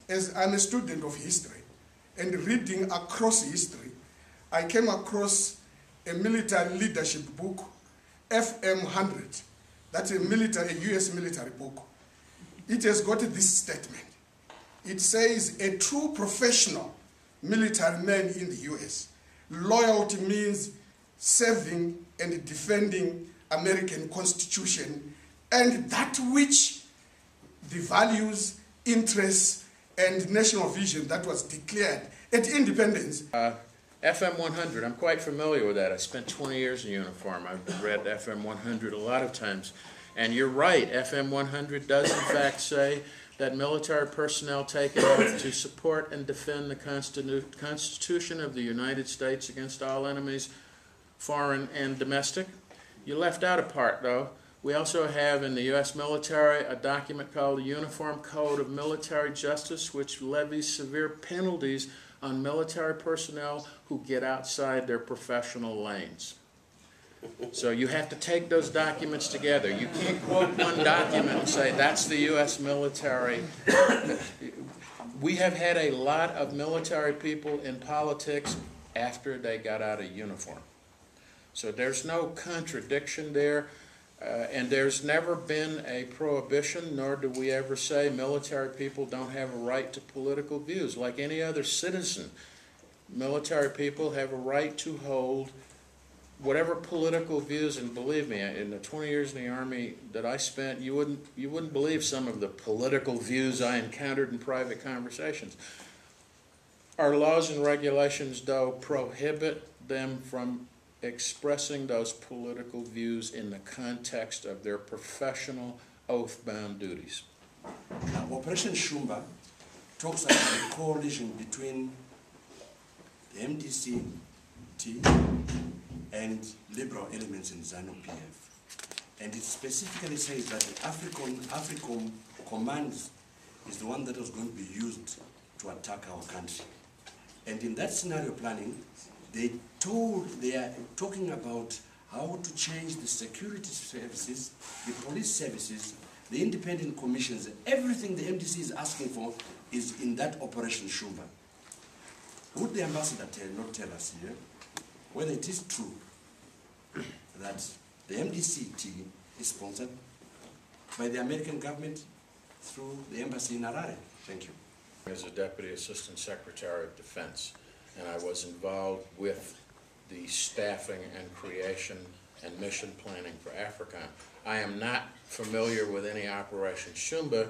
as I'm a student of history and reading across history, I came across a military leadership book, FM 100. That's a U.S. military book. It has got this statement. It says, a true professional military man in the U.S. Loyalty means serving and defending American Constitution and that which the values, interests, and national vision that was declared at independence. FM 100, I'm quite familiar with that. I spent 20 years in uniform. I've read FM 100 a lot of times. And you're right, FM 100 does in fact say that military personnel take an oath to support and defend the Constitution of the United States against all enemies, foreign and domestic. You left out a part, though. We also have in the U.S. military a document called the Uniform Code of Military Justice, which levies severe penalties on military personnel who get outside their professional lanes. So you have to take those documents together. You can't quote one document and say, that's the U.S. military. We have had a lot of military people in politics after they got out of uniform. So there's no contradiction there. And there's never been a prohibition, nor do we ever say military people don't have a right to political views. Like any other citizen, military people have a right to hold whatever political views, and believe me, in the 20 years in the Army that I spent, you wouldn't believe some of the political views I encountered in private conversations. Our laws and regulations, though, prohibit them from expressing those political views in the context of their professional oath-bound duties. Now, Operation Shumba talks about a coalition between the MDC-T and liberal elements in ZANU-PF. And it specifically says that the AFRICOM command is the one that was going to be used to attack our country. And in that scenario planning, they are talking about how to change the security services, the police services, the independent commissions. Everything the MDC is asking for is in that Operation Shumba. Would the ambassador not tell us here whether it is true that the MDC-T is sponsored by the American government through the embassy in Harare? Thank you. As a Deputy Assistant Secretary of Defense, and I was involved with the staffing and creation and mission planning for AFRICOM. I am not familiar with any Operation Shumba.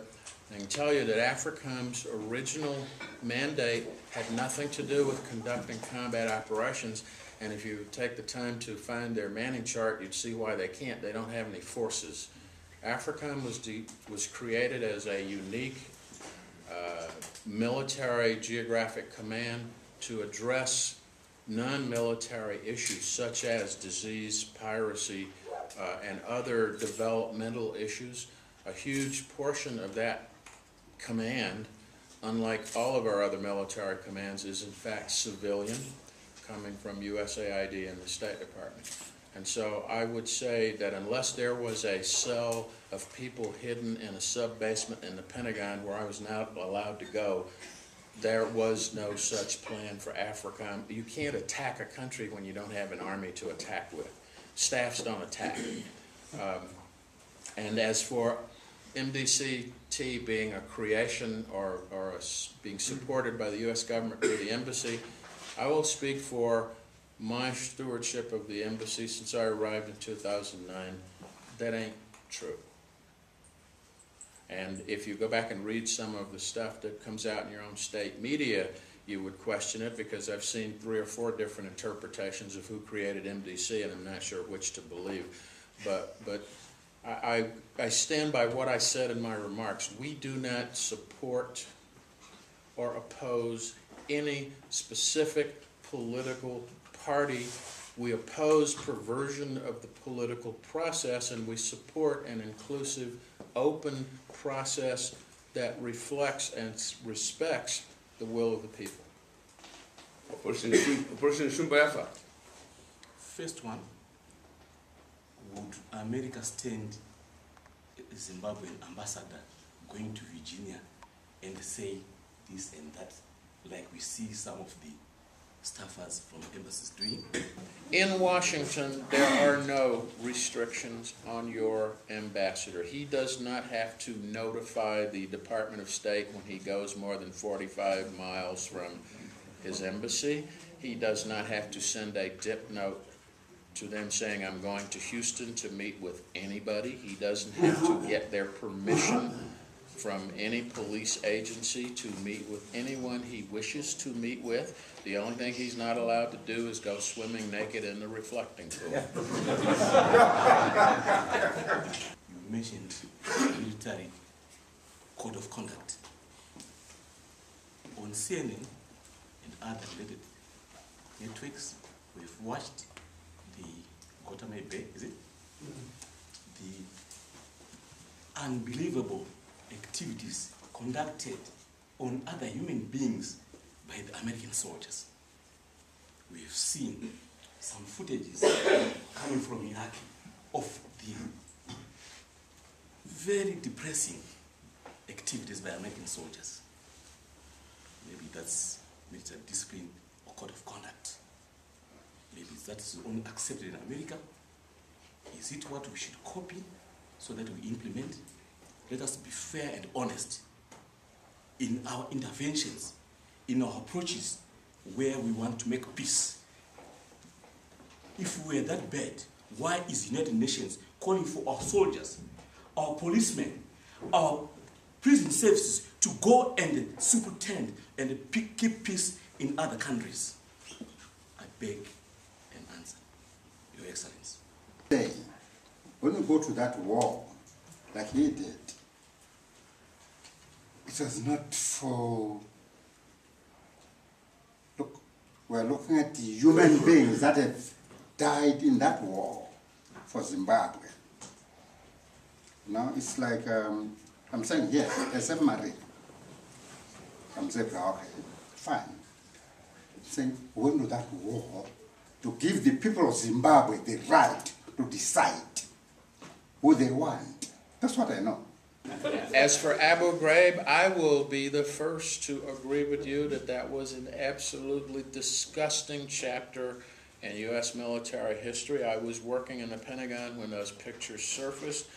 I can tell you that AFRICOM's original mandate had nothing to do with conducting combat operations, and if you take the time to find their manning chart, you'd see why they can't. They don't have any forces. AFRICOM was created as a unique military geographic command to address non-military issues such as disease, piracy, and other developmental issues. A huge portion of that command, unlike all of our other military commands, is in fact civilian, coming from USAID and the State Department. And so I would say that unless there was a cell of people hidden in a sub-basement in the Pentagon where I was not allowed to go, there was no such plan for AFRICOM. You can't attack a country when you don't have an army to attack with. Staffs don't attack. And as for MDC-T being a creation or being supported by the U.S. government through the embassy, I will speak for my stewardship of the embassy since I arrived in 2009. That ain't true. And if you go back and read some of the stuff that comes out in your own state media, you would question it, because I've seen 3 or 4 different interpretations of who created MDC, and I'm not sure which to believe. But I stand by what I said in my remarks. We do not support or oppose any specific political party. We oppose perversion of the political process, and we support an inclusive, open process that reflects and respects the will of the people. Operation Shumba. First one, would America send a Zimbabwean ambassador going to Virginia and say this and that, like we see some of the staffers from embassies doing? In Washington, there are no restrictions on your ambassador. He does not have to notify the Department of State when he goes more than 45 miles from his embassy. He does not have to send a dip note to them saying, I'm going to Houston to meet with anybody. He doesn't have to get their permission from any police agency to meet with anyone he wishes to meet with. The only thing he's not allowed to do is go swimming naked in the reflecting pool. You mentioned military code of conduct. On CNN and other related networks, we've watched the Gotame Bay, is it? The unbelievable activities conducted on other human beings by the American soldiers. We have seen some footages coming from Iraq of the very depressing activities by American soldiers. Maybe that's military discipline or code of conduct. Maybe that's only accepted in America. Is it what we should copy so that we implement? Let us be fair and honest in our interventions, in our approaches where we want to make peace. If we are that bad, why is United Nations calling for our soldiers, our policemen, our prison services to go and superintend and keep peace in other countries? I beg an answer, Your Excellency. When we go to that war, like he did, it was not for, look, we're looking at the human beings that have died in that war for Zimbabwe. Now it's like, I'm saying, yes, a submarine. I'm saying, okay, fine. I'm saying, we went to that war to give the people of Zimbabwe the right to decide who they want. That's what I know. As for Abu Ghraib, I will be the first to agree with you that that was an absolutely disgusting chapter in U.S. military history. I was working in the Pentagon when those pictures surfaced.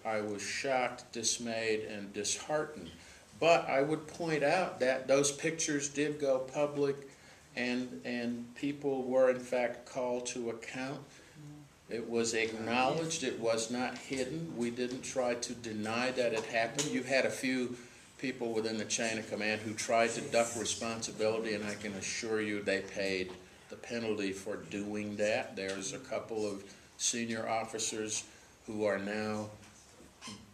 I was shocked, dismayed, and disheartened. But I would point out that those pictures did go public, and people were in fact called to account. It was acknowledged, it was not hidden. We didn't try to deny that it happened. You've had a few people within the chain of command who tried to duck responsibility, and I can assure you they paid the penalty for doing that. There's a couple of senior officers who are now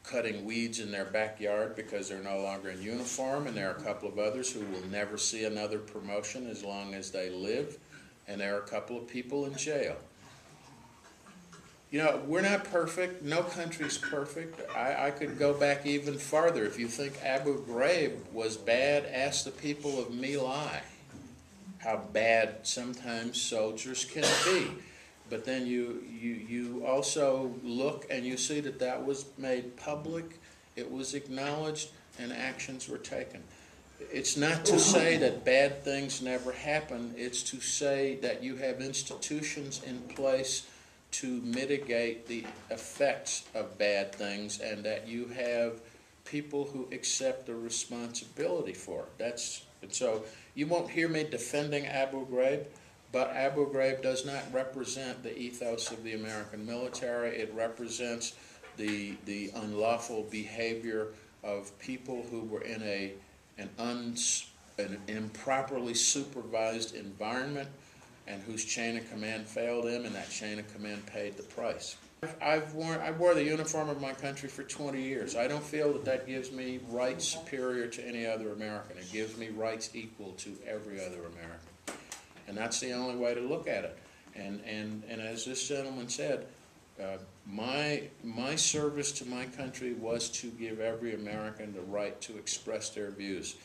cutting weeds in their backyard because they're no longer in uniform, and there are a couple of others who will never see another promotion as long as they live, and there are a couple of people in jail. You know, we're not perfect. No country's perfect. I could go back even farther. If you think Abu Ghraib was bad, ask the people of My Lai how bad sometimes soldiers can be. But then you also look and you see that that was made public, it was acknowledged, and actions were taken. It's not to say that bad things never happen. It's to say that you have institutions in place to mitigate the effects of bad things, and that you have people who accept the responsibility for it. And so you won't hear me defending Abu Ghraib, but Abu Ghraib does not represent the ethos of the American military. It represents the unlawful behavior of people who were in an improperly supervised environment, and whose chain of command failed them, and that chain of command paid the price. I wore the uniform of my country for 20 years. I don't feel that that gives me rights superior to any other American. It gives me rights equal to every other American. And that's the only way to look at it. And as this gentleman said, my service to my country was to give every American the right to express their views.